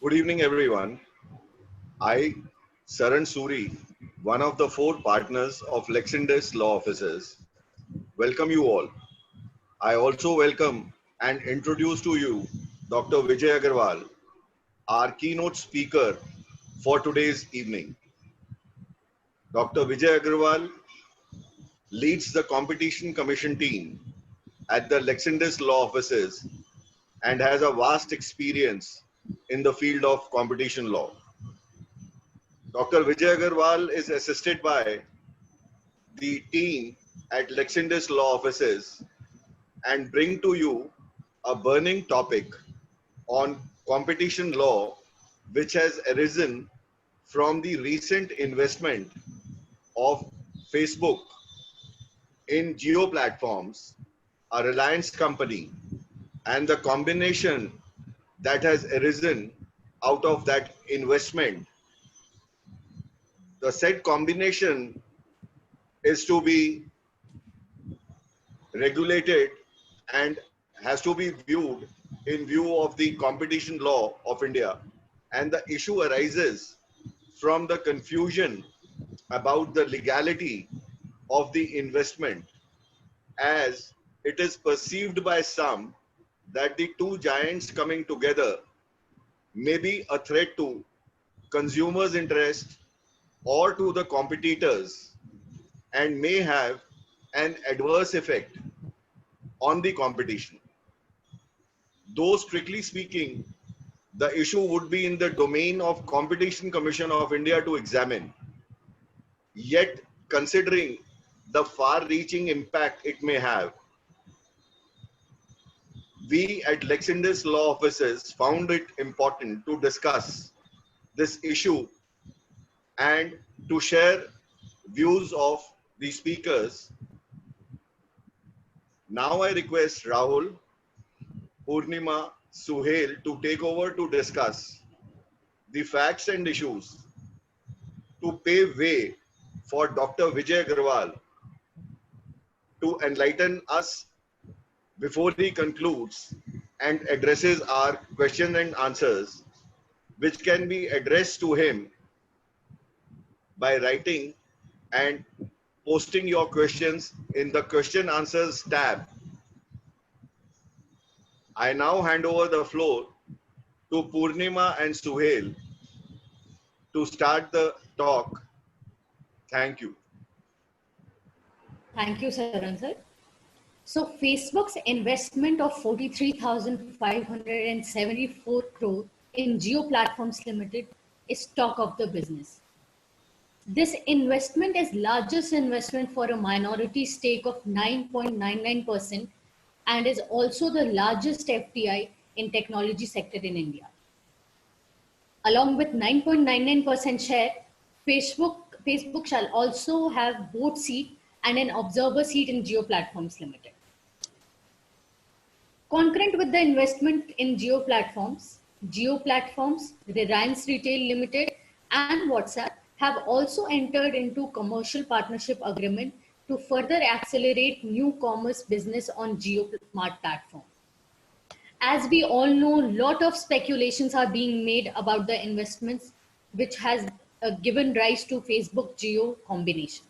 Good evening, everyone. I, Saran Suri, one of the four partners of Lexindus Law Offices, welcome you all. I also welcome and introduce to you Dr. Vijay Agarwal, our keynote speaker for today's evening. Dr. Vijay Agarwal leads the Competition Commission team at the Lexindus Law Offices and has a vast experience in the field of competition law. Dr. Vijay Agarwal is assisted by the team at Lexindus Law Offices and bring to you a burning topic on competition law which has arisen from the recent investment of Facebook in Geo Platforms, a Reliance company, and the combination that has arisen out of that investment. The said combination is to be regulated and has to be viewed in view of the competition law of India. And the issue arises from the confusion about the legality of the investment, as it is perceived by some that the two giants coming together may be a threat to consumers' interest or to the competitors and may have an adverse effect on the competition. Though strictly speaking, the issue would be in the domain of Competition Commission of India to examine. Yet, considering the far-reaching impact it may have, we at Lexindus Law Offices found it important to discuss this issue and to share views of the speakers. Now I request Rahul, Purnima, Suhail to take over to discuss the facts and issues to pave way for Dr. Vijay Agarwal to enlighten us before he concludes and addresses our questions and answers, which can be addressed to him by writing and posting your questions in the question answers tab. I now hand over the floor to Purnima and Suhail to start the talk. Thank you. Thank you, Saran sir. So Facebook's investment of 43,574 crore in Geo Platforms Limited is talk of the business. This investment is largest investment for a minority stake of 9.99% and is also the largest FDI in technology sector in India. Along with 9.99% share, Facebook shall also have board seat and an observer seat in Geo Platforms Limited. Concurrent with the investment in Geo Platforms, Reliance Retail Limited and WhatsApp have also entered into commercial partnership agreement to further accelerate new commerce business on JioMart platform. As we all know, a lot of speculations are being made about the investments which has given rise to Facebook Jio combination.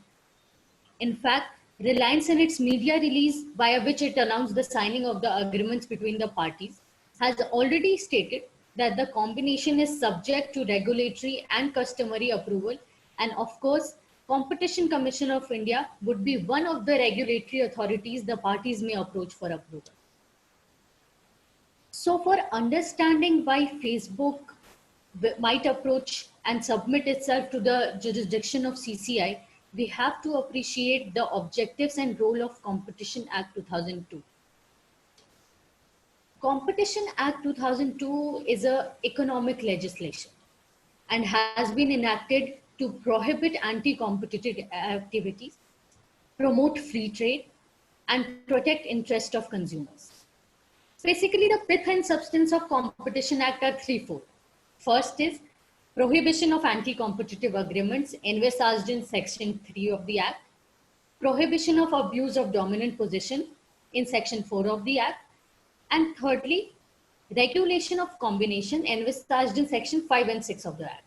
In fact, Reliance in its media release via which it announced the signing of the agreements between the parties has already stated that the combination is subject to regulatory and customary approval, and of course, Competition Commission of India would be one of the regulatory authorities the parties may approach for approval. So for understanding why Facebook might approach and submit itself to the jurisdiction of CCI, we have to appreciate the objectives and role of Competition Act 2002. Competition Act 2002 is an economic legislation and has been enacted to prohibit anti-competitive activities, promote free trade, and protect interest of consumers. Basically, the pith and substance of Competition Act are threefold. First is prohibition of anti-competitive agreements envisaged in Section 3 of the Act, prohibition of abuse of dominant position in Section 4 of the Act, and thirdly, regulation of combination envisaged in section 5 and 6 of the Act.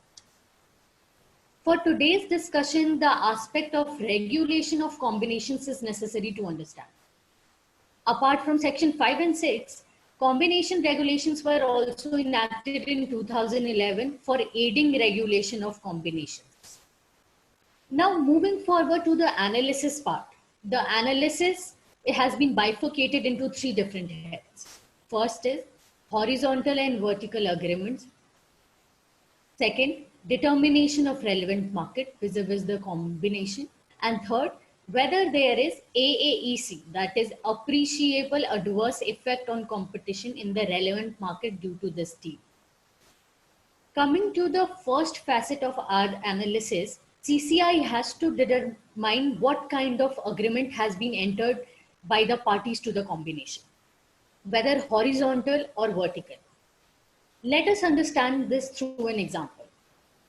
For today's discussion, the aspect of regulation of combinations is necessary to understand. Apart from section 5 and 6, combination regulations were also enacted in 2011 for aiding regulation of combinations. Now moving forward to the analysis part. The analysis has been bifurcated into 3 different heads. First is horizontal and vertical agreements. Second, determination of relevant market vis-a-vis the combination. And third, whether there is AAEC, that is appreciable adverse effect on competition in the relevant market due to this deal. Coming to the first facet of our analysis, CCI has to determine what kind of agreement has been entered by the parties to the combination, whether horizontal or vertical. Let us understand this through an example.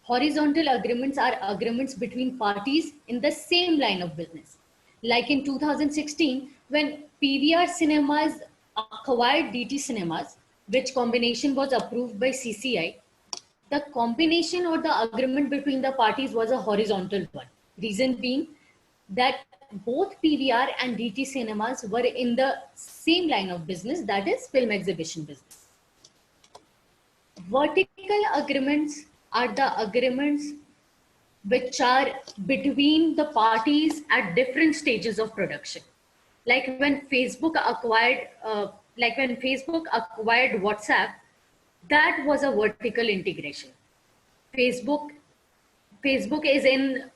Horizontal agreements are agreements between parties in the same line of business. Like in 2016, when PVR Cinemas acquired DT Cinemas, which combination was approved by CCI, the combination or the agreement between the parties was a horizontal one. Reason being that both PVR and DT Cinemas were in the same line of business, that is film exhibition business. Vertical agreements are the agreements which are between the parties at different stages of production. Like when Facebook acquired WhatsApp, that was a vertical integration. Facebook is in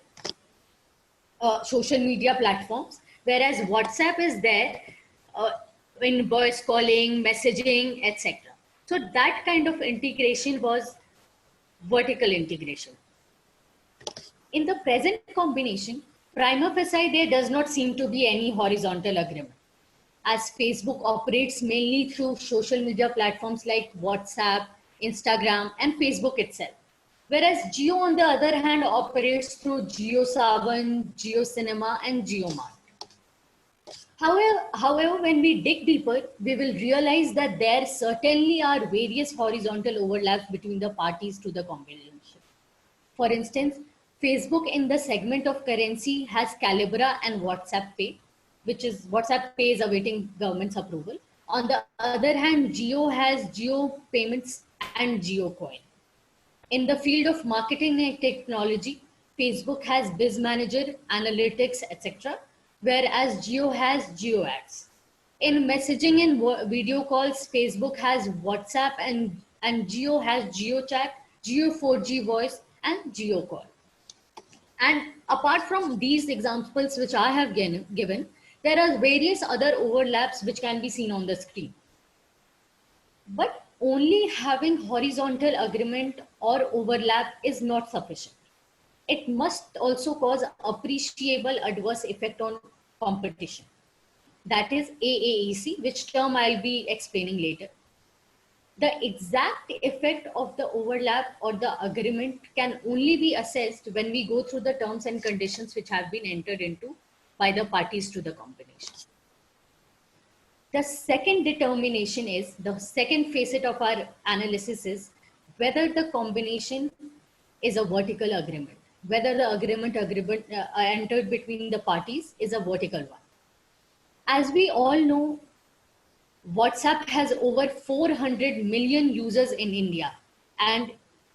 social media platforms, whereas WhatsApp is there in voice calling, messaging, etc. So that kind of integration was vertical integration. In the present combination, prima facie there does not seem to be any horizontal agreement, as Facebook operates mainly through social media platforms like WhatsApp, Instagram, and Facebook itself. Whereas Jio, on the other hand, operates through JioSaavn, JioCinema, and JioMart. However, when we dig deeper, we will realize that there certainly are various horizontal overlaps between the parties to the combination. For instance, Facebook in the segment of currency has Calibra and WhatsApp Pay, which is WhatsApp Pay is awaiting government's approval. On the other hand, Jio has Jio Payments and JioCoin. In the field of marketing and technology, Facebook has BizManager, Analytics, etc., whereas Jio has JioAds. In messaging and video calls, Facebook has WhatsApp and Jio has JioChat, Jio 4G Voice, and JioCall. And apart from these examples which I have given, there are various other overlaps which can be seen on the screen. But only having horizontal agreement or overlap is not sufficient. It must also cause appreciable adverse effect on competition. That is AAEC, which term I'll be explaining later. The exact effect of the overlap or the agreement can only be assessed when we go through the terms and conditions which have been entered into by the parties to the combination. The second determination is, the second facet of our analysis is whether the combination is a vertical agreement, whether the agreement entered between the parties is a vertical one. As we all know, WhatsApp has over 400 million users in India, and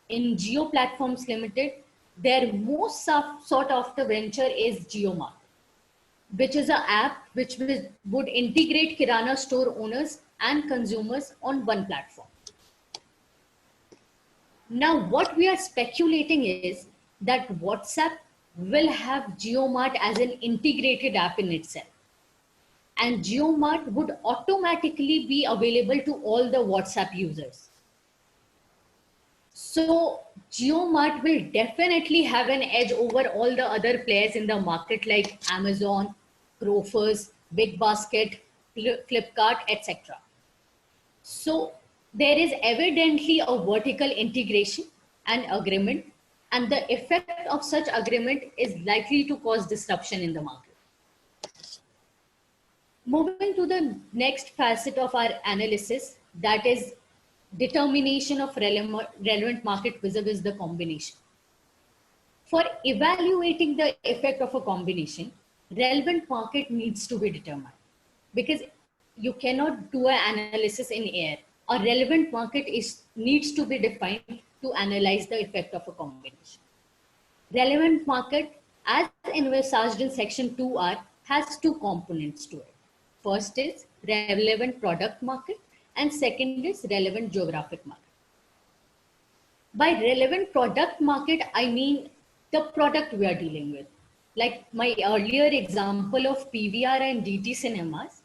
in Jio Platforms Limited, their most sought after venture is JioMart, which is an app which would integrate Kirana store owners and consumers on one platform. Now, what we are speculating is that WhatsApp will have JioMart as an integrated app in itself. And JioMart would automatically be available to all the WhatsApp users. So JioMart will definitely have an edge over all the other players in the market like Amazon, Grofers, Big Basket, Flipkart, etc. So there is evidently a vertical integration and agreement, and the effect of such agreement is likely to cause disruption in the market. Moving to the next facet of our analysis, that is determination of relevant market vis-a-vis the combination. For evaluating the effect of a combination, relevant market needs to be determined because you cannot do an analysis in air. A relevant market needs to be defined to analyze the effect of a combination. Relevant market, as envisaged in section 2R, has two components to it. First is relevant product market and second is relevant geographic market. By relevant product market, I mean the product we are dealing with. Like my earlier example of PVR and DT cinemas,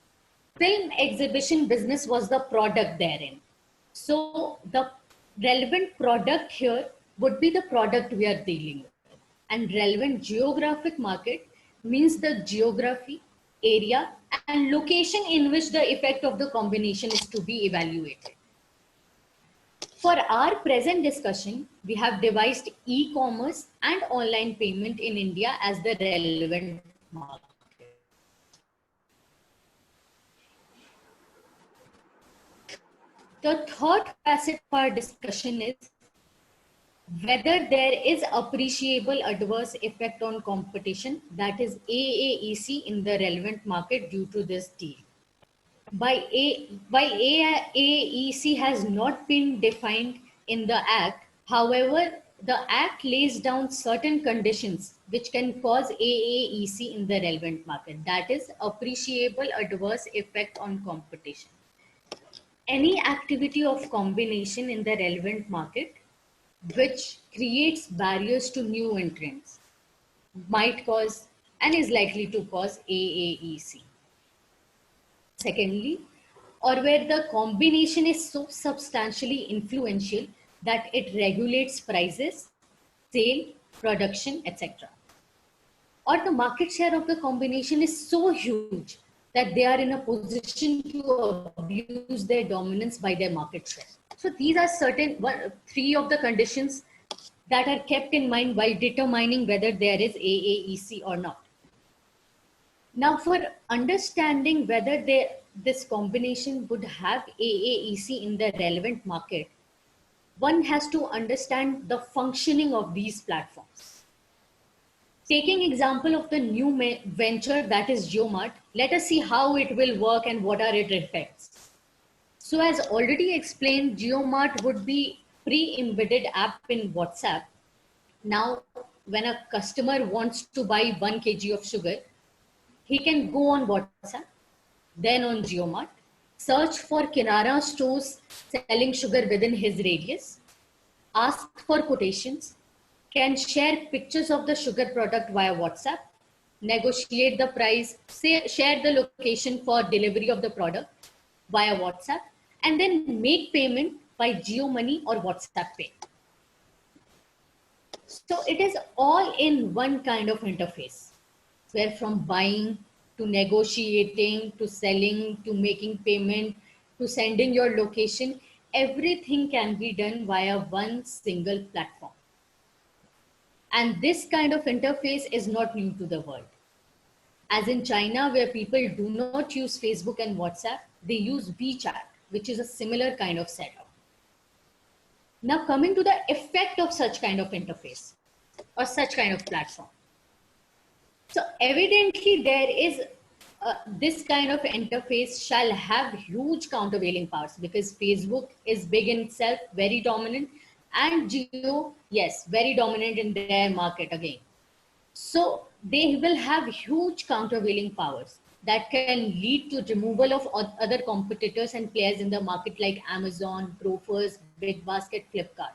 film exhibition business was the product therein. So the relevant product here would be the product we are dealing with. And relevant geographic market means the geography, area, and location in which the effect of the combination is to be evaluated. For our present discussion, we have devised e-commerce and online payment in India as the relevant market. The third facet of our discussion is whether there is appreciable adverse effect on competition, that is AAEC, in the relevant market due to this deal. While AAEC has not been defined in the Act, however, the Act lays down certain conditions which can cause AAEC in the relevant market, that is appreciable adverse effect on competition. Any activity of combination in the relevant market which creates barriers to new entrants might cause and is likely to cause AAEC. Secondly, or where the combination is so substantially influential that it regulates prices, sale, production, etc. Or the market share of the combination is so huge that they are in a position to abuse their dominance by their market share. So these are three of the conditions that are kept in mind while determining whether there is AAEC or not. Now, for understanding whether this combination would have AAEC in the relevant market, one has to understand the functioning of these platforms. Taking example of the new venture that is JioMart, let us see how it will work and what are its effects. So as already explained, JioMart would be pre-embedded app in WhatsApp. Now, when a customer wants to buy 1 kg of sugar, he can go on WhatsApp, then on JioMart, search for Kirana stores selling sugar within his radius, ask for quotations, can share pictures of the sugar product via WhatsApp, negotiate the price, share the location for delivery of the product via WhatsApp, and then make payment by JioMoney or WhatsApp Pay. So it is all in one kind of interface, where from buying to negotiating to selling to making payment to sending your location, everything can be done via one single platform. And this kind of interface is not new to the world. As in China, where people do not use Facebook and WhatsApp, they use WeChat, which is a similar kind of setup. Now coming to the effect of such kind of interface or such kind of platform. So evidently there is this kind of interface shall have huge countervailing powers because Facebook is big in itself, very dominant, and Jio, yes, very dominant in their market again. So they will have huge countervailing powers that can lead to removal of other competitors and players in the market like Amazon, Grofers, BigBasket, Flipkart.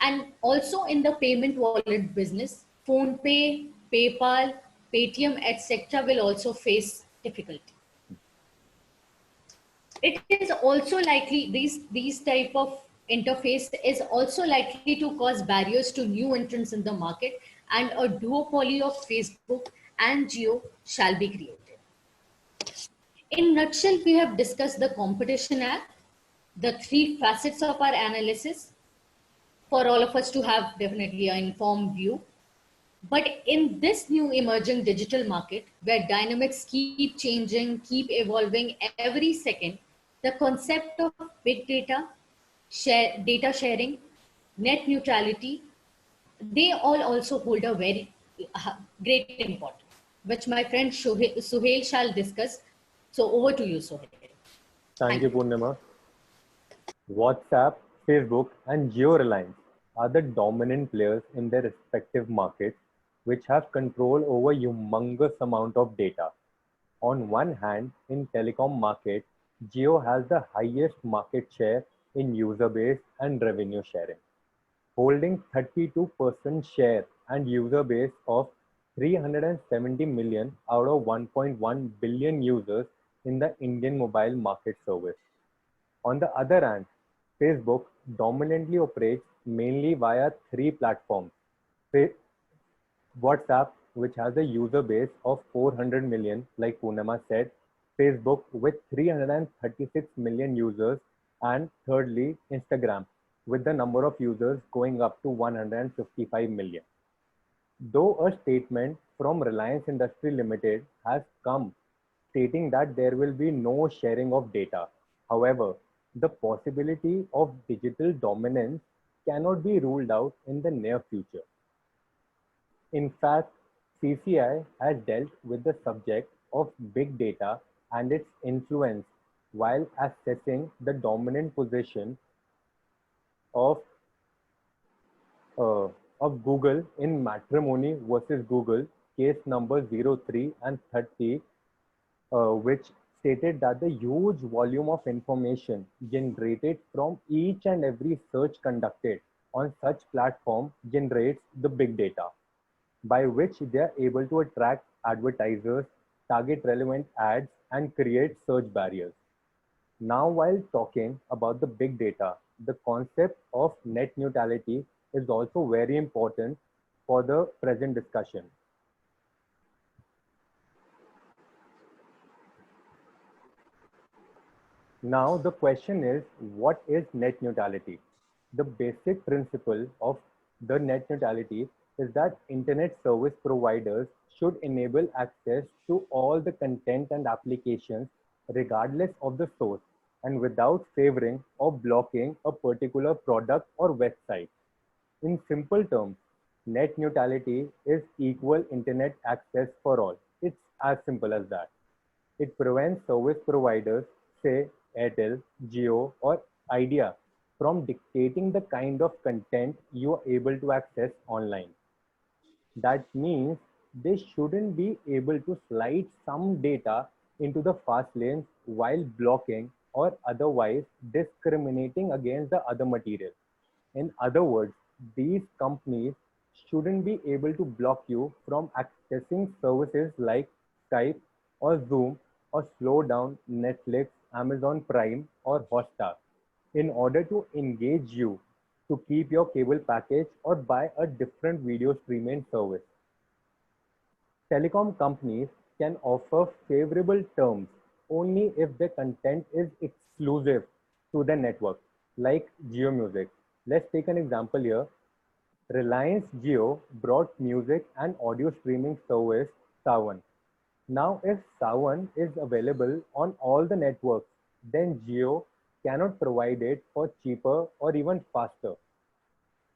And also in the payment wallet business, PhonePe, PayPal, Paytm, etc. will also face difficulty. It is also likely, these type of interface is also likely to cause barriers to new entrants in the market, and a duopoly of Facebook and Jio shall be created. In nutshell, we have discussed the Competition Act, the three facets of our analysis for all of us to have definitely an informed view. But in this new emerging digital market, where dynamics keep changing, keep evolving every second, the concept of big data, data sharing, net neutrality, they all also hold a very great importance, which my friend Suhail shall discuss. So over to you, Suhail. Thank Thank you, you. Purnima. WhatsApp, Facebook, and Jio Reliance are the dominant players in their respective markets, which have control over humongous amount of data. On one hand, in telecom market, Jio has the highest market share in user base and revenue sharing, holding 32% share and user base of 370 million out of 1.1 billion users in the Indian mobile market service. On the other hand, Facebook dominantly operates mainly via three platforms: WhatsApp, which has a user base of 400 million, like Poonama said, Facebook with 336 million users, and thirdly, Instagram, with the number of users going up to 155 million. Though a statement from Reliance Industry Limited has come stating that there will be no sharing of data. However, the possibility of digital dominance cannot be ruled out in the near future. In fact, CCI has dealt with the subject of big data and its influence while assessing the dominant position of uh, of Google in Matrimony versus Google, case number 03 and 30, which stated that the huge volume of information generated from each and every search conducted on such platform generates the big data, by which they are able to attract advertisers, target relevant ads, and create search barriers. Now, while talking about the big data, the concept of net neutrality is also very important for the present discussion. Now, the question is, what is net neutrality? The basic principle of the net neutrality is that internet service providers should enable access to all the content and applications regardless of the source and without favoring or blocking a particular product or website. In simple terms, net neutrality is equal internet access for all. It's as simple as that. It prevents service providers, say Airtel, Jio, or Idea, from dictating the kind of content you are able to access online. That means they shouldn't be able to slide some data into the fast lanes while blocking or otherwise discriminating against the other material. In other words, these companies shouldn't be able to block you from accessing services like Skype or Zoom or slow down Netflix, Amazon Prime, or Hotstar in order to engage you to keep your cable package or buy a different video streaming service. Telecom companies can offer favorable terms only if the content is exclusive to the network, like Jio Music. Let's take an example here. Reliance Jio brought music and audio streaming service Sawan. Now, if Sawan is available on all the networks, then Jio cannot provide it for cheaper or even faster.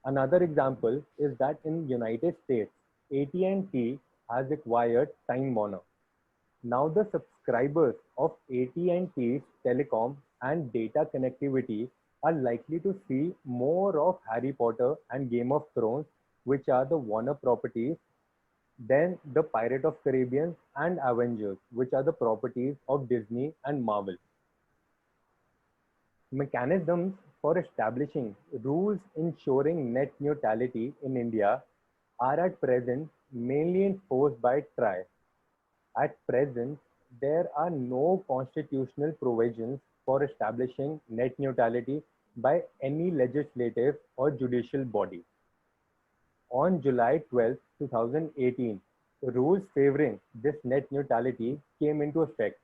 Another example is that in United States, AT&T has acquired Time Warner. Now the subscribers of AT&T's telecom and data connectivity are likely to see more of Harry Potter and Game of Thrones, which are the Warner properties, than the Pirate of Caribbean and Avengers, which are the properties of Disney and Marvel. Mechanisms for establishing rules ensuring net neutrality in India are at present mainly enforced by TRAI. At present, there are no constitutional provisions for establishing net neutrality by any legislative or judicial body. On July 12, 2018, rules favoring this net neutrality came into effect.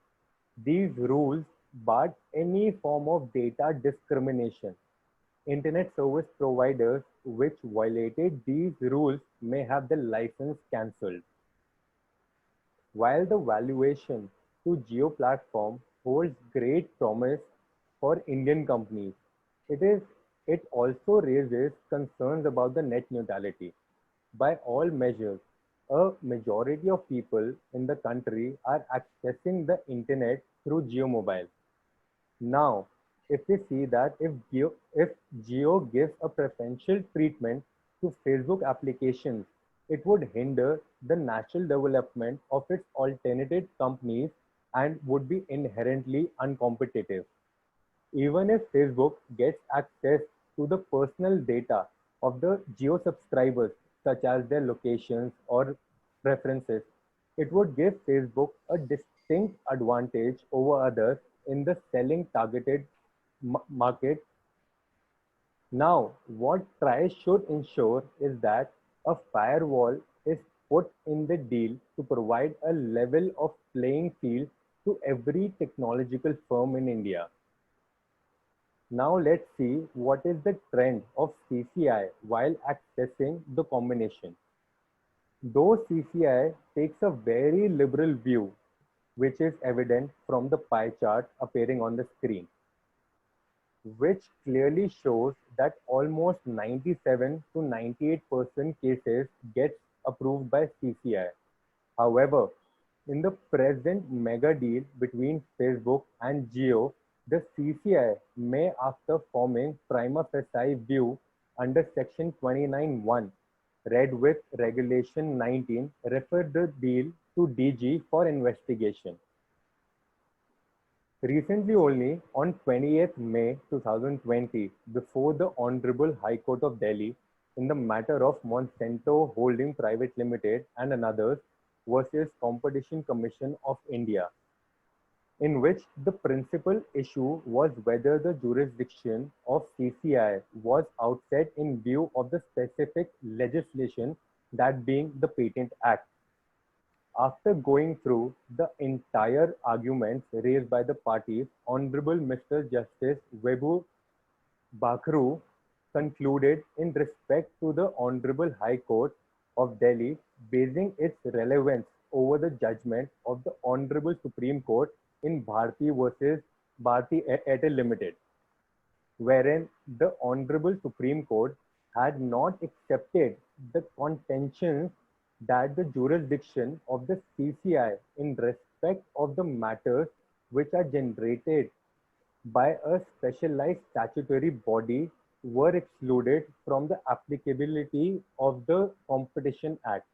These rules barred any form of data discrimination. Internet service providers which violated these rules may have their license cancelled. While the valuation to Jio platform holds great promise for Indian companies, it is it also raises concerns about the net neutrality. By all measures, a majority of people in the country are accessing the internet through GeoMobile. Now, if we see that if Geo gives a preferential treatment to Facebook applications, it would hinder the natural development of its alternative companies and would be inherently uncompetitive. Even if Facebook gets access to the personal data of the Geo subscribers, such as their locations or preferences, it would give Facebook a distinct advantage over others in the selling targeted market. Now, what TRAI should ensure is that a firewall is put in the deal to provide a level of playing field to every technological firm in India. Now let's see what is the trend of CCI while accessing the combination. Though CCI takes a very liberal view, which is evident from the pie chart appearing on the screen, which clearly shows that almost 97 to 98% cases gets approved by CCI. However, in the present mega deal between Facebook and Geo, the CCI may, after forming prima facie view under section 29(1), read with regulation 19, refer the deal to DG for investigation. Recently only, on 28th May 2020, before the Honorable High Court of Delhi, in the matter of Monsanto Holding Private Limited and another versus Competition Commission of India, in which the principal issue was whether the jurisdiction of CCI was outside in view of the specific legislation, that being the Patent Act. After going through the entire arguments raised by the parties, Honorable Mr. Justice Webu Bakhru concluded in respect to the Honorable High Court of Delhi, basing its relevance over the judgment of the Honorable Supreme Court in Bharti versus Bharti Airtel Limited, wherein the Honorable Supreme Court had not accepted the contentions that the jurisdiction of the CCI in respect of the matters which are generated by a specialized statutory body were excluded from the applicability of the Competition Act.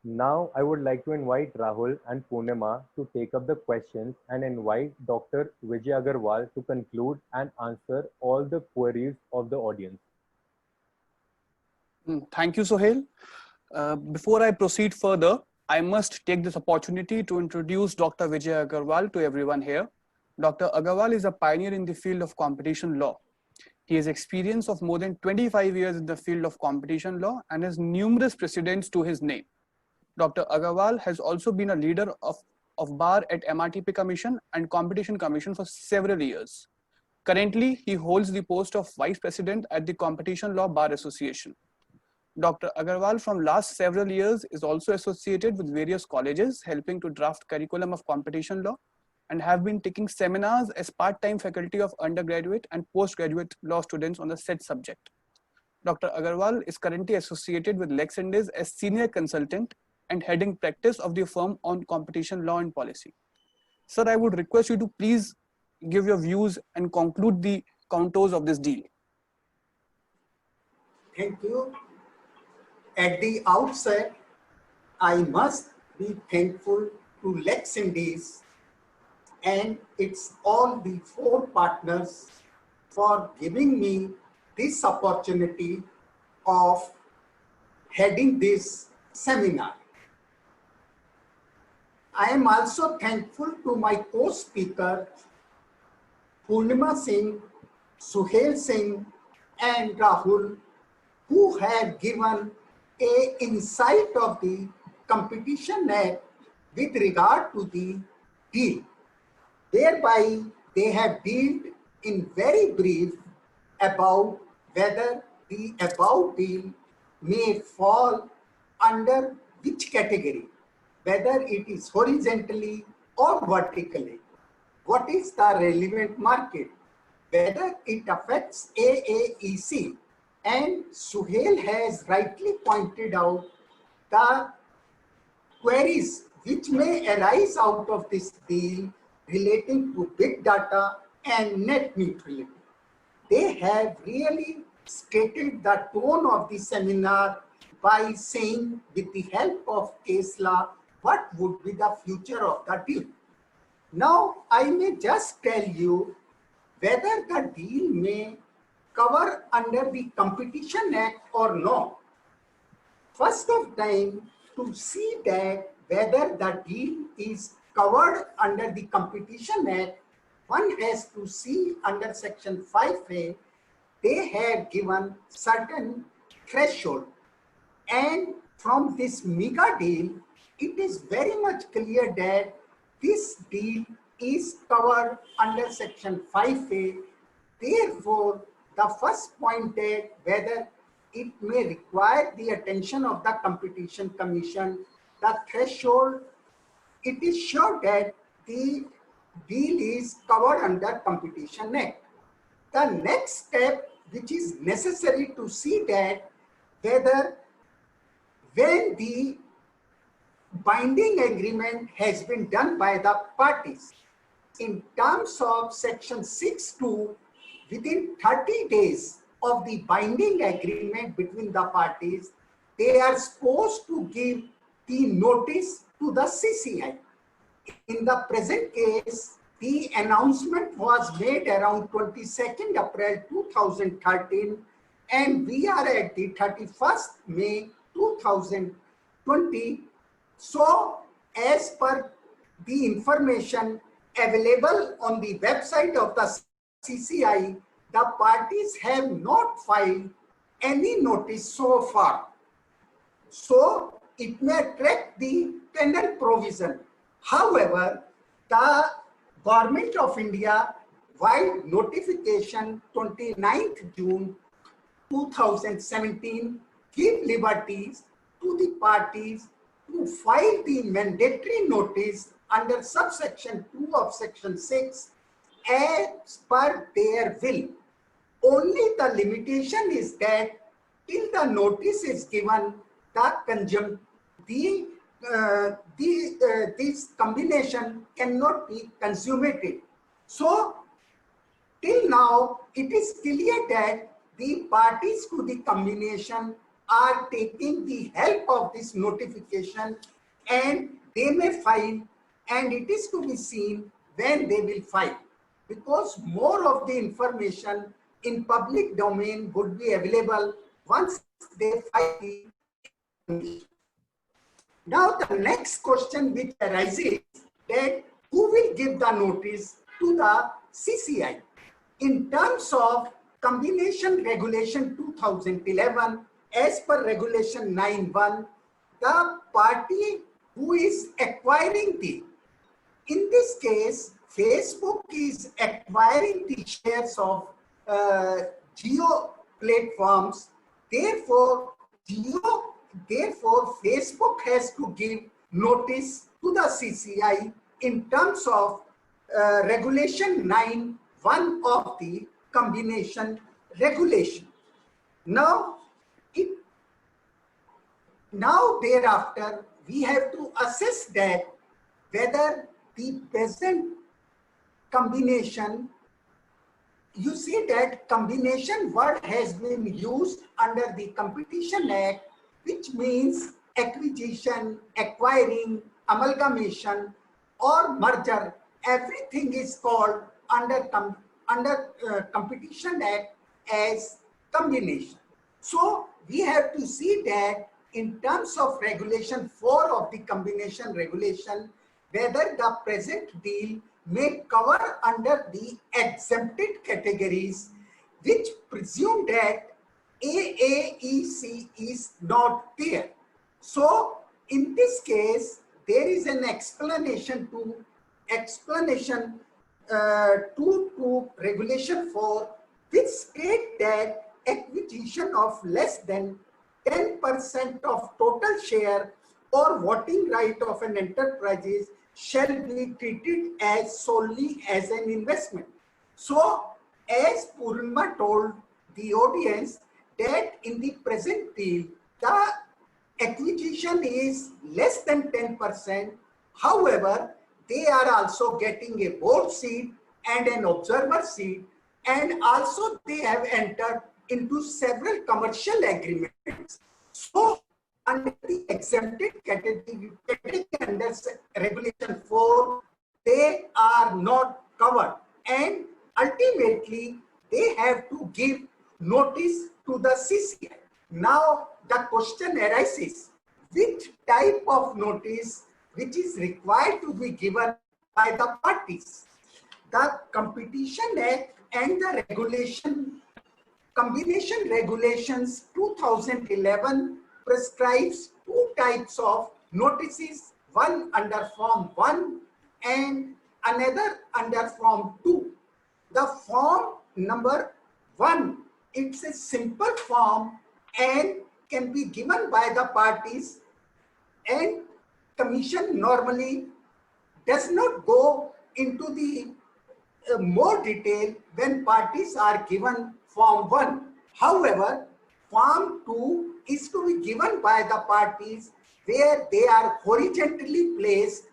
Now, I would like to invite Rahul and Purnima to take up the questions and invite Dr. Vijay Agarwal to conclude and answer all the queries of the audience. Thank you, Sohail. Before I proceed further, I must take this opportunity to introduce Dr. Vijay Agarwal to everyone here. Dr. Agarwal is a pioneer in the field of competition law. He has experience of more than 25 years in the field of competition law and has numerous precedents to his name. Dr. Agarwal has also been a leader of bar at MRTP Commission and Competition Commission for several years. Currently, he holds the post of Vice President at the Competition Law Bar Association. Dr. Agarwal from last several years is also associated with various colleges helping to draft curriculum of competition law and have been taking seminars as part-time faculty of undergraduate and postgraduate law students on the said subject. Dr. Agarwal is currently associated with Lex Indies as senior consultant and heading practice of the firm on competition law and policy. Sir, I would request you to please give your views and conclude the contours of this deal. Thank you. At the outset, I must be thankful to Lex Indies and its all the 4 partners for giving me this opportunity of heading this seminar. I am also thankful to my co-speaker, Purnima Singh, Suhail Singh, and Rahul, who have given an insight of the Competition Act with regard to the deal. Thereby, they have dealt in very brief about whether the above deal may fall under which category, whether it is horizontally or vertically. What is the relevant market? whether it affects AAEC. And Suhail has rightly pointed out the queries which may arise out of this deal relating to big data and net neutrality. They have really stated the tone of the seminar by saying, with the help of case law, what would be the future of the deal. Now, I may just tell you whether the deal may cover under the Competition Act or no. First of time, to see that whether the deal is covered under the Competition Act, one has to see under Section 5A, they have given certain threshold. And from this mega deal, it is very much clear that this deal is covered under Section 5A. Therefore, the first point that whether it may require the attention of the Competition Commission, the threshold, it is sure that the deal is covered under Competition Act. The next step which is necessary to see that whether when the binding agreement has been done by the parties in terms of Section 6(2), within 30 days of the binding agreement between the parties, they are supposed to give the notice to the CCI. In the present case, the announcement was made around 22nd April 2013, and we are at the 31st May 2020. So, as per the information available on the website of the CCI, the parties have not filed any notice so far. So, it may track the penal provision. However, the Government of India, via notification 29th June 2017, give liberties to the parties to file the mandatory notice under subsection 2 of Section 6 as per their will. Only the limitation is that till the notice is given, this combination cannot be consummated. So, till now, it is clear that the parties to the combination are taking the help of this notification, and they may file, and it is to be seen when they will file, because more of the information in public domain would be available once they file the. Now the next question which arises that who will give the notice to the CCI? In terms of Combination Regulation 2011, as per Regulation 9(1), the party who is acquiring the, in this case, Facebook is acquiring the shares of Jio platforms. Therefore, Facebook has to give notice to the CCI in terms of Regulation 9(1) of the Combination Regulation. Now thereafter, we have to assess that whether the present combination, you see that combination word has been used under the Competition Act, which means acquisition, acquiring, amalgamation, or merger. Everything is called under Competition Act as combination. So we have to see that in terms of Regulation 4 of the Combination Regulation, whether the present deal may cover under the exempted categories, which presume that AAEC is not there. So in this case, there is an explanation to Regulation 4, which state that acquisition of less than 10% of total share or voting right of an enterprise shall be treated as solely as an investment. So as Purnima told the audience, that in the present deal, the acquisition is less than 10%. However, they are also getting a board seat and an observer seat, and also they have entered into several commercial agreements. So, under the exempted category under Regulation 4, they are not covered, and ultimately they have to give notice to the CCI. Now the question arises, which type of notice which is required to be given by the parties? The Competition Act and the Combination Regulations 2011 prescribes two types of notices, one under Form 1 and another under Form 2. The form number 1, it's a simple form and can be given by the parties, and Commission normally does not go into the more detail when parties are given Form 1. However, Form 2 is to be given by the parties where they are horizontally placed,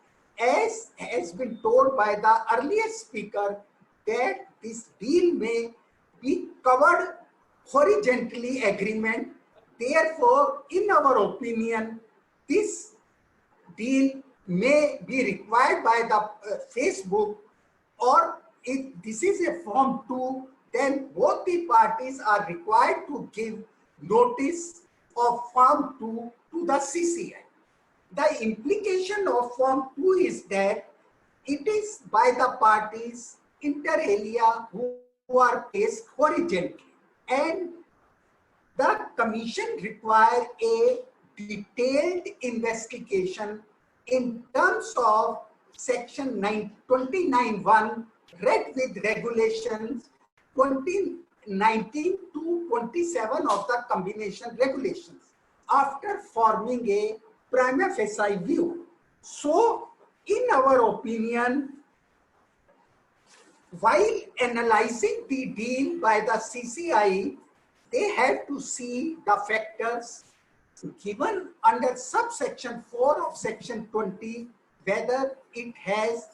as has been told by the earlier speaker, that this deal may be covered horizontally agreement. Therefore, in our opinion, this deal may be required by the Facebook, or if this is a Form 2, then both the parties are required to give notice of Form 2 to the CCI. The implication of Form 2 is that it is by the parties inter alia who are placed horizontally, and the Commission require a detailed investigation in terms of Section 29(1) read with Regulations 2019 to 27 of the Combination Regulations after forming a prima facie view. So, in our opinion, while analyzing the deal by the CCI, they have to see the factors given under subsection 4 of section 20, whether it has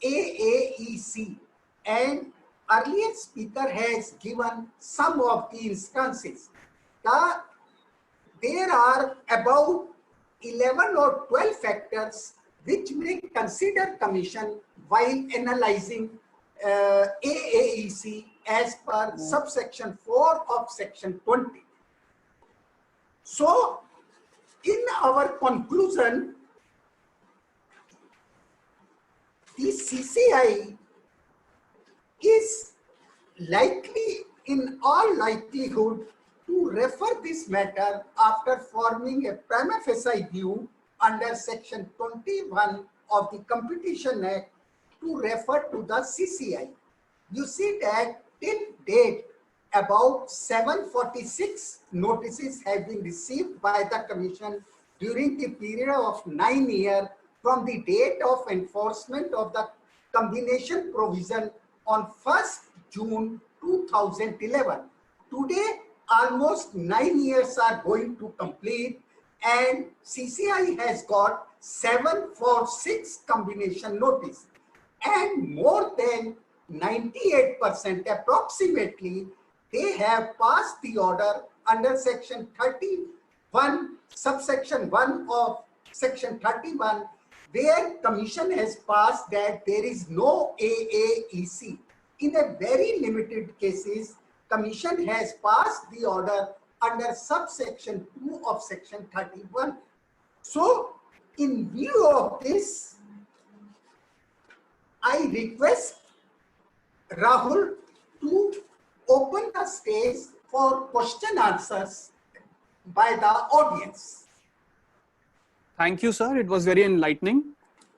AAEC, and earlier speaker has given some of the instances. There are about 11 or 12 factors which may consider Commission while analyzing AAEC as per subsection 4 of section 20. So, in our conclusion, the CCI is likely, in all likelihood, to refer this matter after forming a prima facie view under section 21 of the Competition Act to refer to the CCI. You see that till date, about 746 notices have been received by the Commission during the period of 9 years from the date of enforcement of the combination provision on 1st June 2011. Today, almost 9 years are going to complete, and CCI has got 746 combination notice, and more than 98% approximately, they have passed the order under section 31, subsection 1 of section 31, where Commission has passed that there is no AAEC. In a very limited cases, Commission has passed the order under subsection 2 of section 31. So, in view of this, I request Rahul to open the stage for question answers by the audience. Thank you, sir. It was very enlightening.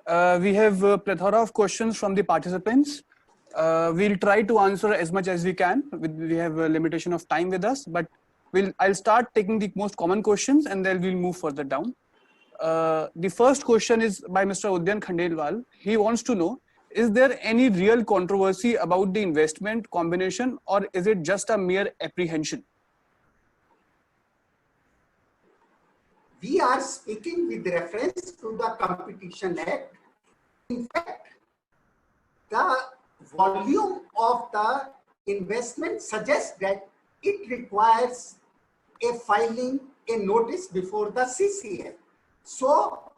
We have a plethora of questions from the participants. We'll try to answer as much as we can. We have a limitation of time with us, but I'll start taking the most common questions and then we'll move further down. The first question is by Mr. Udyan Khandelwal. He wants to know is there any real controversy about the investment combination, or is it just a mere apprehension? We are speaking with reference to the Competition Act. In fact, the volume of the investment suggests that it requires a filing, a notice before the CCI. So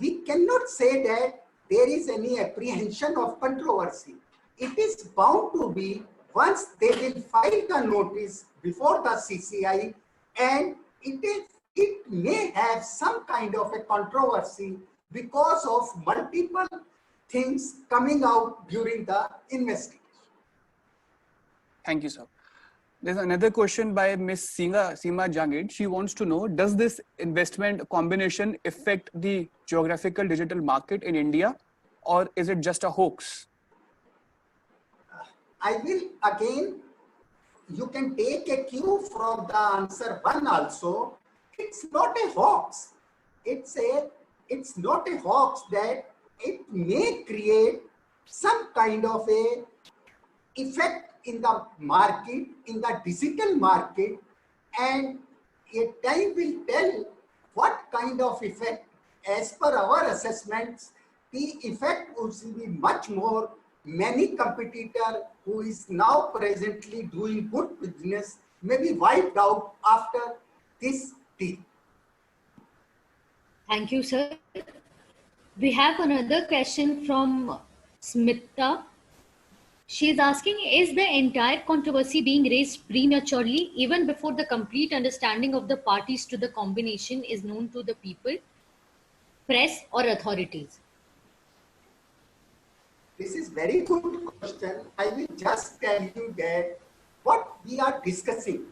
we cannot say that there is any apprehension of controversy. It is bound to be once they will file the notice before the CCI, and it may have some kind of a controversy because of multiple things coming out during the investigation. Thank you, sir. There's another question by Ms. Seema Jangid. She wants to know, does this investment combination affect the geographical digital market in India, or is it just a hoax? I will again, you can take a cue from the answer 1 also. It's not a hoax. It's not a hoax that it may create some kind of a effect in the market, in the digital market, and a time will tell what kind of effect. As per our assessments, the effect would be much more. Many competitor who is now presently doing good business may be wiped out after this deal. Thank you, sir. We have another question from Smita. She is asking, is the entire controversy being raised prematurely, even before the complete understanding of the parties to the combination is known to the people, press, or authorities? This is very good question. I will just tell you that what we are discussing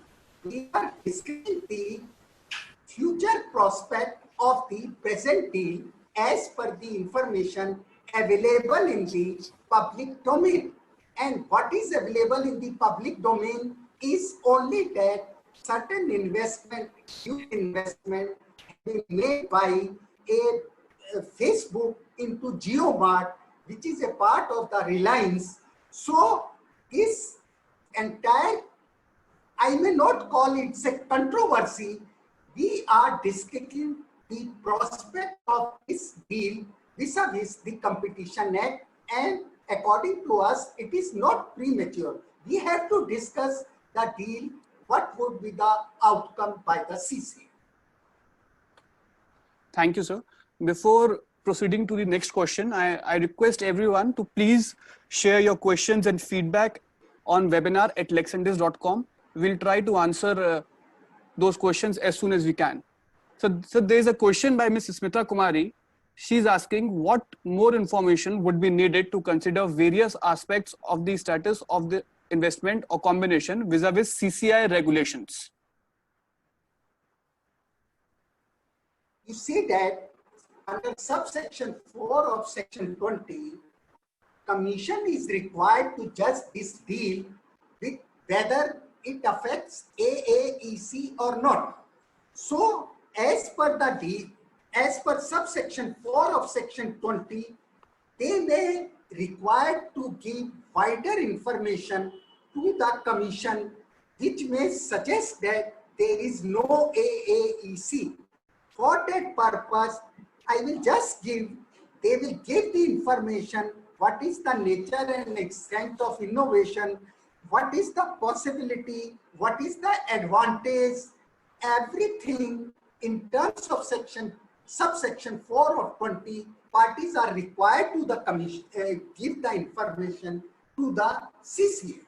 the future prospect of the present deal as per the information available in the public domain. And what is available in the public domain is only that certain investment, huge investment, being made by a Facebook into JioMart, which is a part of the Reliance. So this entire, I may not call it a controversy, we are discussing the prospect of this deal vis-a-vis the Competition Act, and according to us, it is not premature. We have to discuss the deal, what would be the outcome by the CCI. Thank you, sir. Before proceeding to the next question, I request everyone to please share your questions and feedback on webinar@lexindus.com. We'll try to answer those questions as soon as we can. So there's a question by Ms. Smita Kumari. She's asking, what more information would be needed to consider various aspects of the status of the investment or combination vis-a-vis CCI regulations? You see that under subsection 4 of section 20, Commission is required to judge this deal with whether it affects AAEC or not. So as per the deal, as per subsection 4 of section 20, they may require to give wider information to the Commission, which may suggest that there is no AAEC. For that purpose, I will just give, they will give the information, what is the nature and extent of innovation, what is the possibility, what is the advantage, everything in terms of subsection 4 of 20, parties are required to the Commission, give the information to the CCI.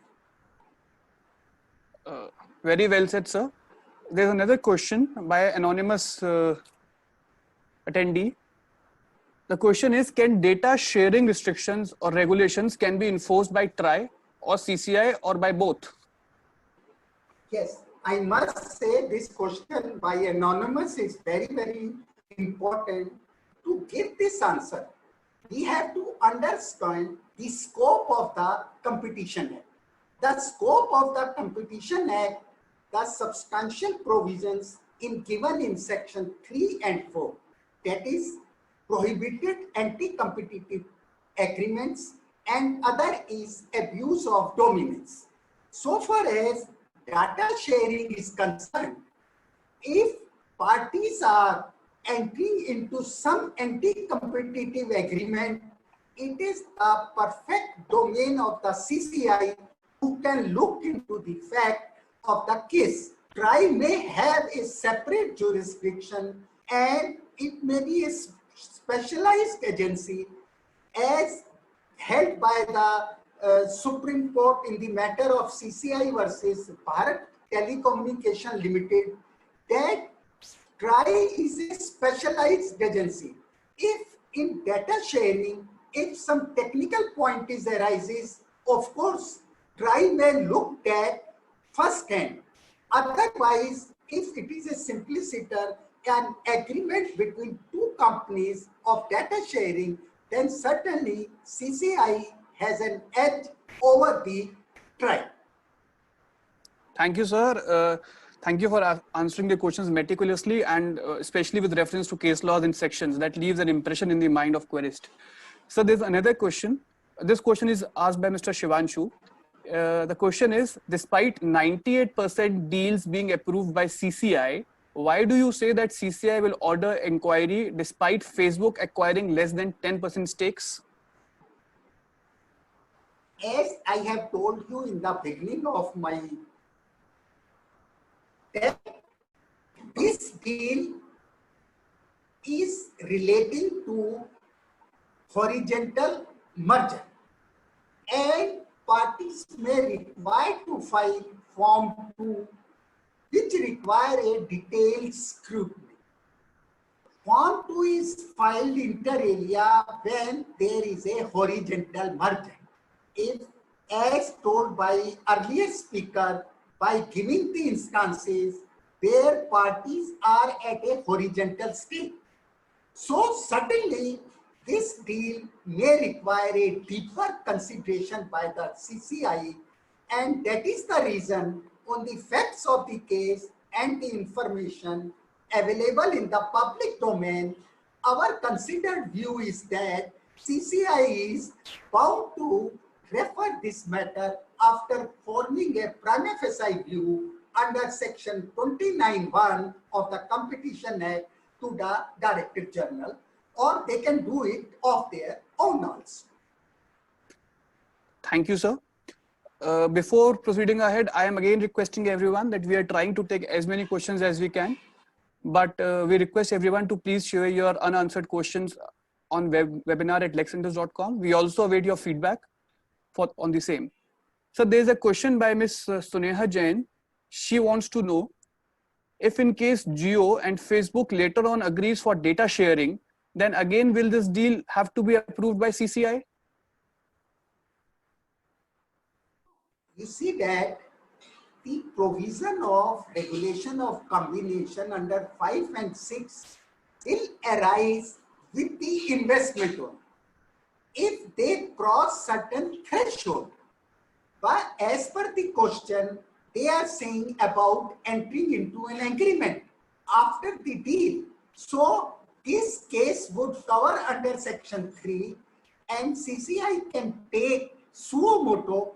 Very well said, sir. There's another question by an anonymous attendee. The question is, can data sharing restrictions or regulations can be enforced by TRAI or CCI or by both? Yes, I must say this question by anonymous is very, very important. To give this answer, we have to understand the scope of the Competition Act. The scope of the Competition Act, the substantial provisions given in section 3 and 4, that is prohibited anti-competitive agreements and other is abuse of dominance. So far as data sharing is concerned, if parties are entering into some anti-competitive agreement, it is the perfect domain of the CCI who can look into the fact of the case. TRAI may have a separate jurisdiction and it may be a specialized agency as held by the Supreme Court in the matter of CCI versus Bharat Telecommunication Limited, that TRAI is a specialized agency. If in data sharing, if some technical point is arises, of course, TRAI may look at first hand. Otherwise, if it is a simpliciter, an agreement between two companies of data sharing, then certainly CCI has an edge over the TRAI. Thank you, sir. Thank you for answering the questions meticulously and especially with reference to case laws and sections that leaves an impression in the mind of querist. So there's another question. This question is asked by Mr. Shivanshu. The question is, despite 98% deals being approved by CCI, why do you say that CCI will order inquiry despite Facebook acquiring less than 10% stakes? As I have told you in the beginning of my that this deal is relating to horizontal merger and parties may require to file Form 2 which require a detailed scrutiny. Form 2 is filed inter alia when there is a horizontal merger. If, as told by earlier speaker, by giving the instances where parties are at a horizontal state. So certainly this deal may require a deeper consideration by the CCI, and that is the reason on the facts of the case and the information available in the public domain, our considered view is that CCI is bound to refer this matter after forming a prima facie view under section 29(1) of the Competition Act to the Director General, or they can do it of their own also. Thank you, sir. Before proceeding ahead, I am again requesting everyone that we are trying to take as many questions as we can, but we request everyone to please share your unanswered questions on webinar@lexindus.com. We also await your feedback on the same. So there's a question by Ms. Suneha Jain. She wants to know if in case Jio and Facebook later on agrees for data sharing, then again will this deal have to be approved by CCI? You see that the provision of regulation of combination under 5 and 6 will arise with the investment only if they cross certain threshold. But as per the question, they are saying about entering into an agreement after the deal. So this case would cover under section 3 and CCI can take suo motu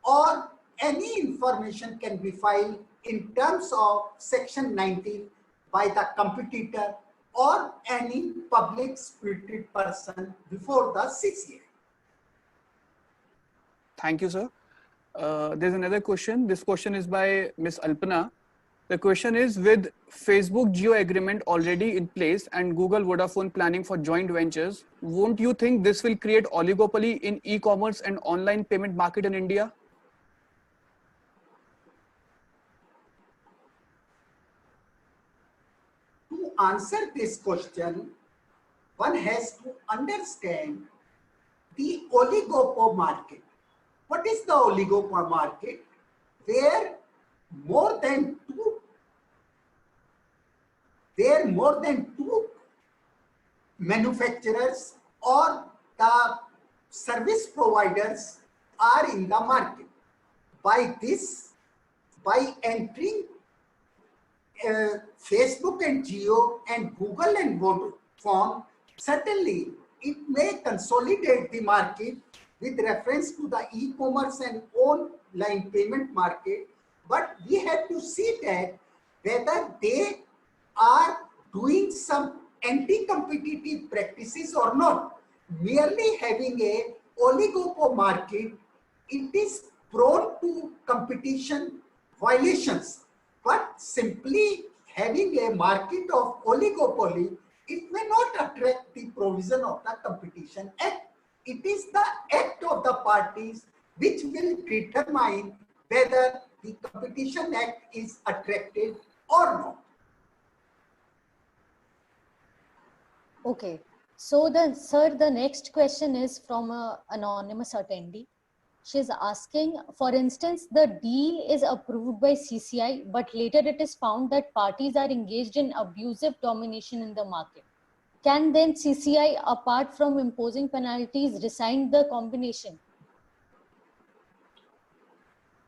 or any information can be filed in terms of section 19 by the competitor or any public spirited person before the CCI. Thank you, sir. There's another question. This question is by Ms. Alpana. The question is, with Facebook Jio agreement already in place and Google Vodafone planning for joint ventures, won't you think this will create oligopoly in e-commerce and online payment market in India? To answer this question, one has to understand the oligopoly market. What is the oligopoly market? Where more than two manufacturers or the service providers are in the market. By entering Facebook and Jio and Google and Vodafone, certainly it may consolidate the market with reference to the e-commerce and online payment market, but we have to see that whether they are doing some anti-competitive practices or not. Merely having a oligopoly market, it is prone to competition violations, but simply having a market of oligopoly, it may not attract the provision of the Competition Act. It is the act of the parties which will determine whether the Competition Act is attractive or not. Okay. So the next question is from an anonymous attendee. She's asking, for instance, the deal is approved by CCI, but later it is found that parties are engaged in abusive domination in the market. Can then CCI, apart from imposing penalties, rescind the combination?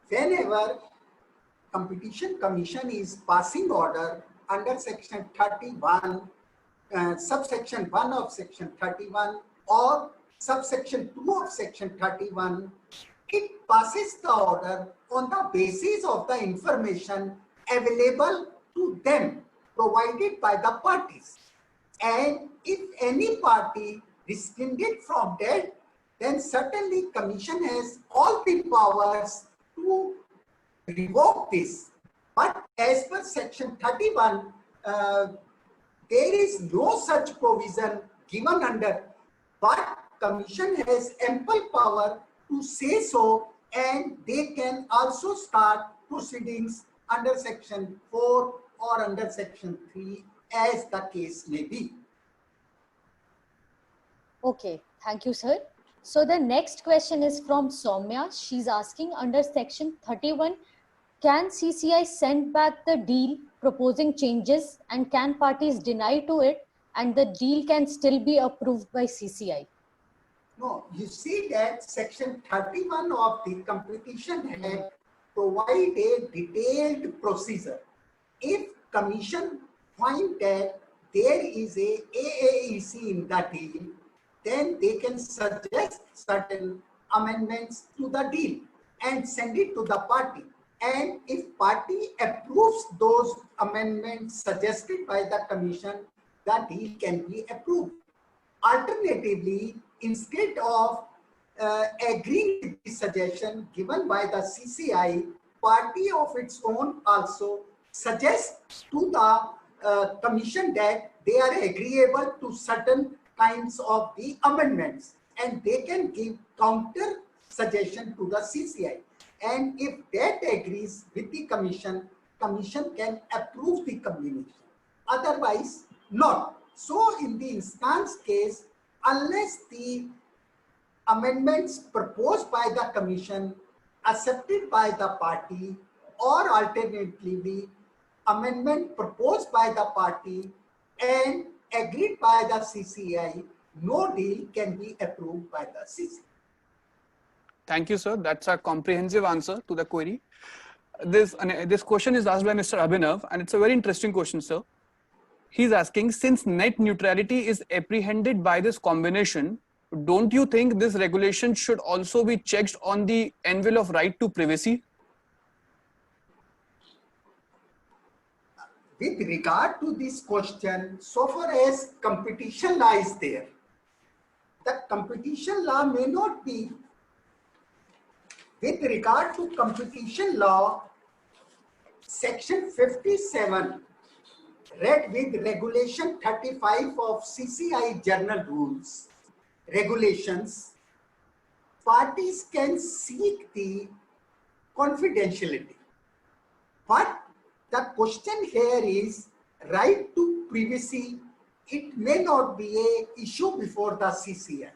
Whenever Competition Commission is passing order under Section 31, subsection 1 of Section 31 or subsection 2 of Section 31, it passes the order on the basis of the information available to them provided by the parties. And if any party rescinded from that, then certainly Commission has all the powers to revoke this. But as per Section 31, there is no such provision given under, but Commission has ample power to say so, and they can also start proceedings under Section 4 or under Section 3 as the case may be. Okay, thank you, sir. So the next question is from Soumya. She's asking, under Section 31, can CCI send back the deal proposing changes, and can parties deny to it and the deal can still be approved by CCI? No, you see that Section 31 of the Competition Act provide a detailed procedure. If Commission find that there is a AAEC in the deal, then they can suggest certain amendments to the deal and send it to the party. And if party approves those amendments suggested by the Commission, the deal can be approved. Alternatively, instead of agreeing with the suggestion given by the CCI, party of its own also suggests to the Commission that they are agreeable to certain kinds of the amendments, and they can give counter suggestion to the CCI. And if that agrees with the Commission, Commission can approve the combination. Otherwise, not. So in the instance case, unless the amendments proposed by the Commission accepted by the party, or alternatively the amendment proposed by the party and agreed by the CCI, no deal can be approved by the CCI. Thank you, sir. That's a comprehensive answer to the query. This question is asked by Mr. Abhinav, and it's a very interesting question, sir. He's asking, since net neutrality is apprehended by this combination, don't you think this regulation should also be checked on the anvil of right to privacy? With regard to this question, so far as competition law is there, the competition law may not be. With regard to competition law, Section 57, read with Regulation 35 of CCI General Rules, regulations, parties can seek the confidentiality. But the question here is right to privacy. It may not be an issue before the CCI.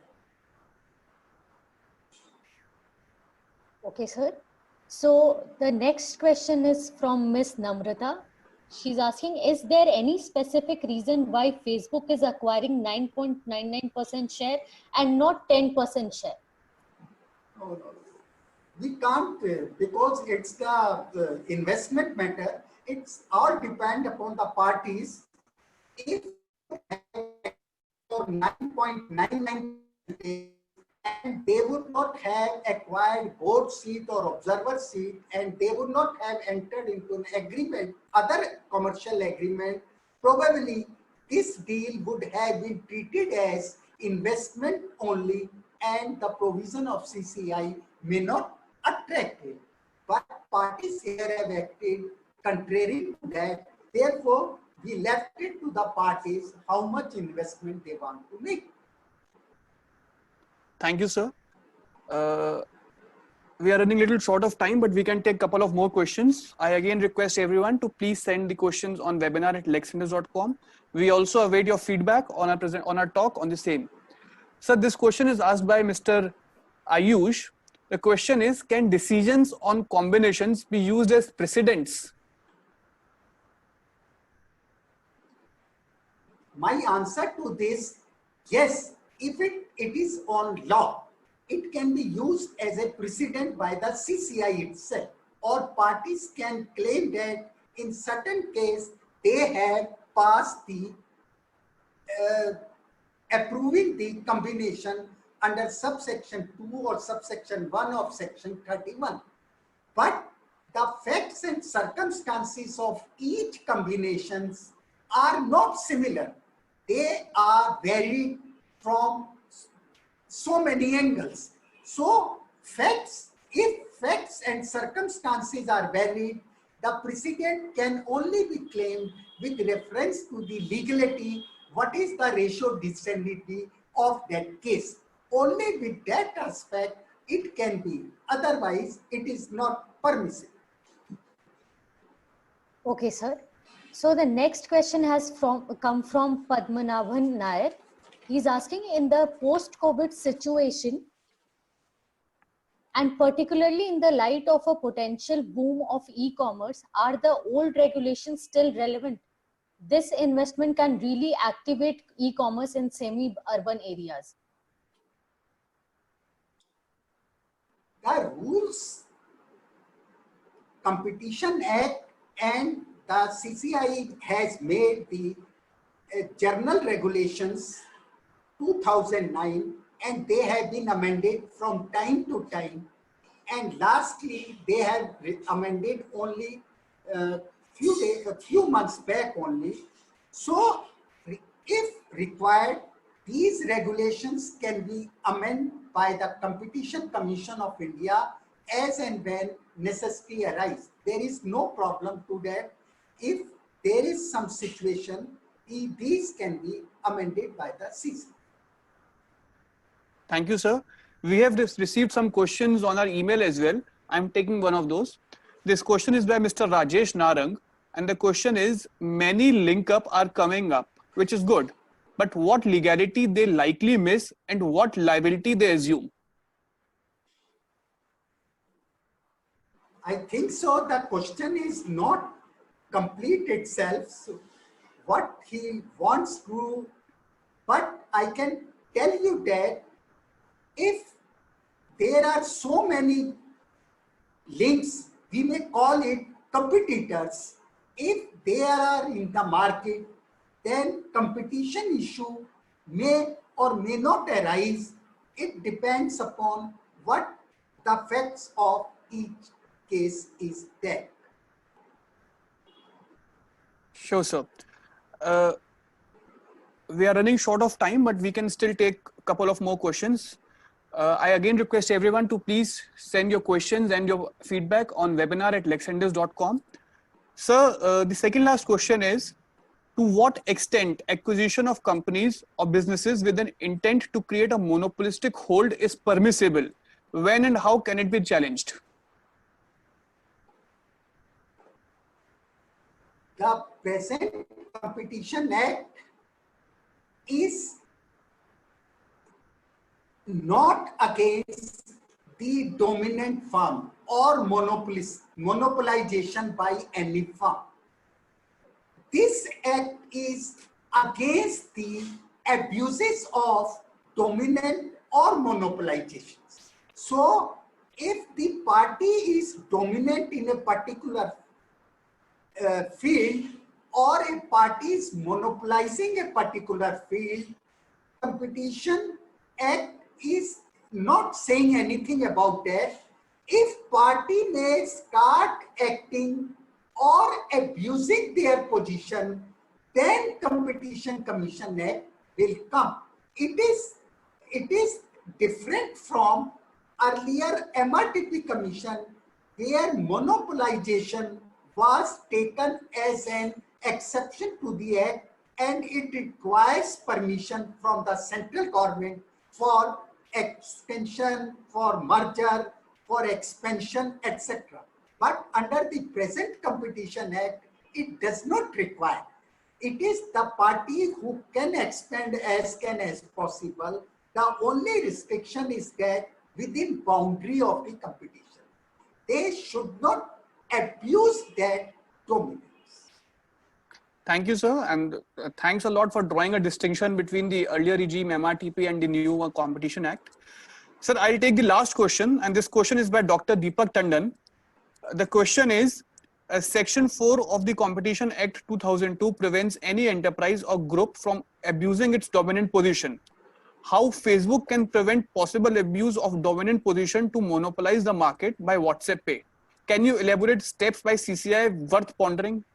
Okay, sir. So the next question is from Ms. Namrata. She's asking, is there any specific reason why Facebook is acquiring 9.99% share and not 10% share? No. We can't, because it's the investment matter. It's all depend upon the parties. If 9.99% and they would not have acquired board seat or observer seat, and they would not have entered into an agreement, other commercial agreement, probably this deal would have been treated as investment only, and the provision of CCI may not attract it. But parties here have acted contrary to that. Therefore, we left it to the parties how much investment they want to make. Thank you, sir. We are running a little short of time, but we can take a couple of more questions. I again request everyone to please send the questions on webinar@lexindus.com. We also await your feedback on our talk on the same. Sir, this question is asked by Mr. Ayush. The question is, can decisions on combinations be used as precedents? My answer to this, yes, if it is on law, it can be used as a precedent by the CCI itself, or parties can claim that in certain case they have passed the approving the combination under subsection 2 or subsection 1 of section 31. But the facts and circumstances of each combinations are not similar. They are varied from so many angles. So if facts and circumstances are varied, the precedent can only be claimed with reference to the legality, what is the ratio descendancy of that case. Only with that aspect it can be, otherwise it is not permissible. Okay, sir. So the next question has come from Padmanabhan Nair. He's asking, in the post-COVID situation, and particularly in the light of a potential boom of e-commerce, are the old regulations still relevant? This investment can really activate e-commerce in semi-urban areas. The rules, Competition Act and the CCI has made the General Regulations 2009, and they have been amended from time to time. And lastly, they have amended only a few months back only. So, if required, these regulations can be amended by the Competition Commission of India as and when necessity arises. There is no problem to that. If there is some situation, these can be amended by the CCI. Thank you, sir. We have received some questions on our email as well. I'm taking one of those. This question is by Mr. Rajesh Narang. And the question is, many link up are coming up, which is good. But what legality they likely miss and what liability they assume? I think so. The question is not complete itself. So what he wants to, but I can tell you that if there are so many links, we may call it competitors. If they are in the market, then competition issue may or may not arise. It depends upon what the facts of each case is there. Sure, sir. We are running short of time, but we can still take a couple of more questions. I again request everyone to please send your questions and your feedback on webinar@lexindus.com. Sir, the second last question is, to what extent acquisition of companies or businesses with an intent to create a monopolistic hold is permissible? When and how can it be challenged? The present Competition Act is not against the dominant firm or monopolization by any firm. This act is against the abuses of dominant or monopolizations. So, if the party is dominant in a particular field, or a party is monopolizing a particular field, Competition Act is not saying anything about that. If party may start acting or abusing their position, then Competition Commission Act will come. It is different from earlier MRTP Commission, where monopolization was taken as an exception to the act, and it requires permission from the central government for extension, for merger, for expansion, etc. But under the present Competition Act, it does not require. It is the party who can expand as possible. The only restriction is that within boundary of the competition. They should not abuse that dominance. Thank you, sir. And thanks a lot for drawing a distinction between the earlier regime MRTP and the new Competition Act. Sir, I'll take the last question. And this question is by Dr. Deepak Tandon. The question is, Section 4 of the Competition Act 2002 prevents any enterprise or group from abusing its dominant position. How Facebook can prevent possible abuse of dominant position to monopolize the market by WhatsApp Pay? Can you elaborate steps by CCI worth pondering?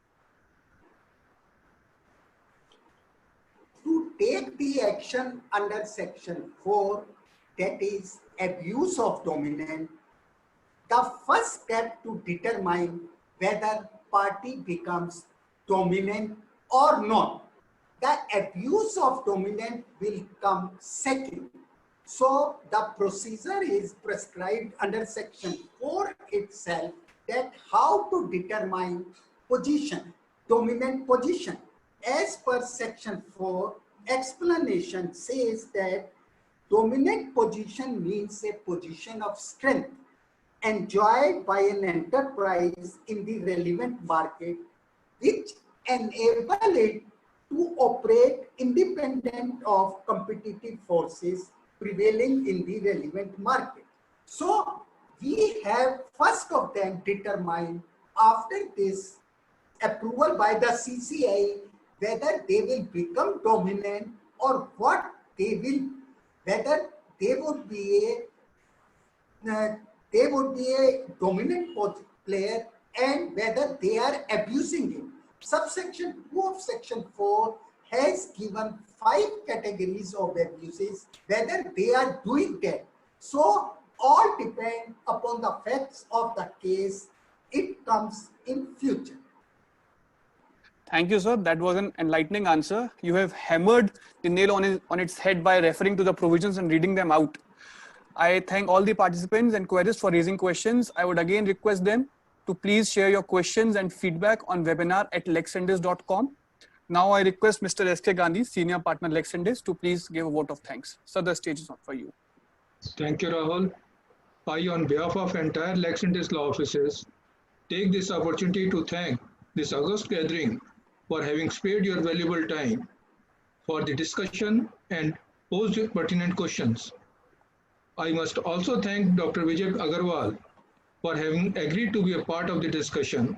To take the action under Section 4, that is abuse of dominant, the first step to determine whether party becomes dominant or not, the abuse of dominant will come second. So the procedure is prescribed under Section 4 itself, that how to determine position, dominant position. As per Section 4, explanation says that dominant position means a position of strength enjoyed by an enterprise in the relevant market, which enable it to operate independent of competitive forces prevailing in the relevant market. So we have first of them determined after this approval by the CCI whether they will become dominant or what they will, whether they would be a dominant player and whether they are abusing it. Subsection 2 of Section 4 has given 5 categories of abuses, whether they are doing that. So all depend upon the facts of the case. It comes in future. Thank you, sir. That was an enlightening answer. You have hammered the nail on its head by referring to the provisions and reading them out. I thank all the participants and querists for raising questions. I would again request them to please share your questions and feedback on webinar@lexindes.com. Now I request Mr. S.K. Gandhi, Senior Partner Lexindes, to please give a vote of thanks. Sir, the stage is not for you. Thank you, Rahul. I, on behalf of entire Lexindes law offices, take this opportunity to thank this august gathering for having spared your valuable time for the discussion and posed pertinent questions. I must also thank Dr. Vijay Agarwal for having agreed to be a part of the discussion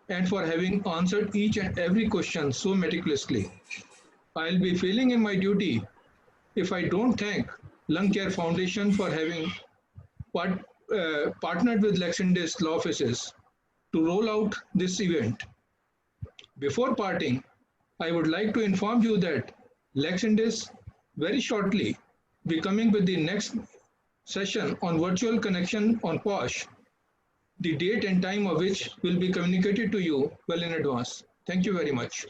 and for having answered each and every question so meticulously. I'll be failing in my duty if I don't thank Lung Care Foundation for having partnered with Lexindes law offices to roll out this event. Before parting, I would like to inform you that Lexindes very shortly be coming with the next session on virtual connection on POSH, the date and time of which will be communicated to you well in advance. Thank you very much.